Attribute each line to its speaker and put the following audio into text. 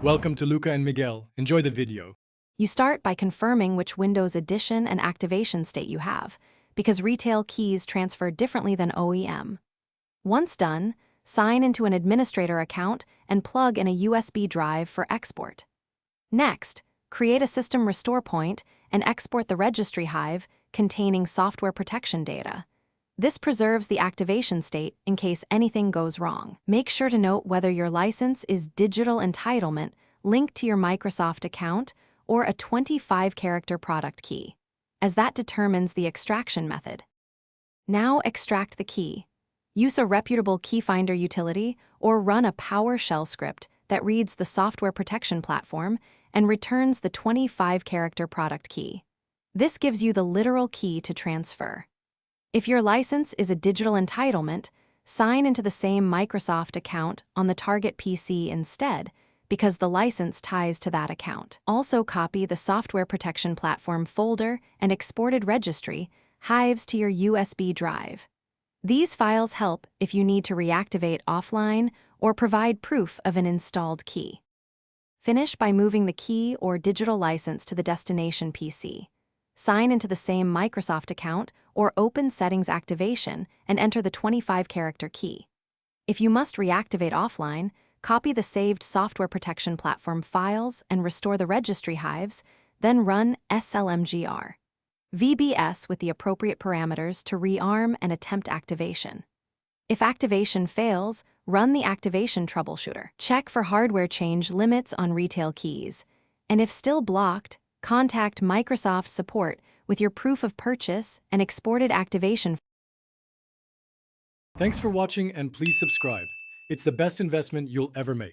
Speaker 1: Welcome to Luca and Miguel. Enjoy the video.
Speaker 2: You start by confirming which Windows edition and activation state you have, because retail keys transfer differently than OEM. Once done, sign into an administrator account and plug in a USB drive for export. Next, create a system restore point and export the registry hive containing software protection data. This preserves the activation state in case anything goes wrong. Make sure to note whether your license is digital entitlement linked to your Microsoft account or a 25-character product key, as that determines the extraction method. Now extract the key. Use a reputable key finder utility or run a PowerShell script that reads the software protection platform and returns the 25-character product key. This gives you the literal key to transfer. If your license is a digital entitlement, sign into the same Microsoft account on the target PC instead, because the license ties to that account. Also copy the software protection platform folder and exported registry hives to your USB drive. These files help if you need to reactivate offline or provide proof of an installed key. Finish by moving the key or digital license to the destination PC. Sign into the same Microsoft account or open Settings Activation and enter the 25-character key. If you must reactivate offline, copy the saved software protection platform files and restore the registry hives, then run slmgr VBS with the appropriate parameters to rearm and attempt activation. If activation fails, run the activation troubleshooter. Check for hardware change limits on retail keys, and if still blocked, contact Microsoft support with your proof of purchase and exported activation.
Speaker 1: Thanks for watching and please subscribe. It's the best investment you'll ever make.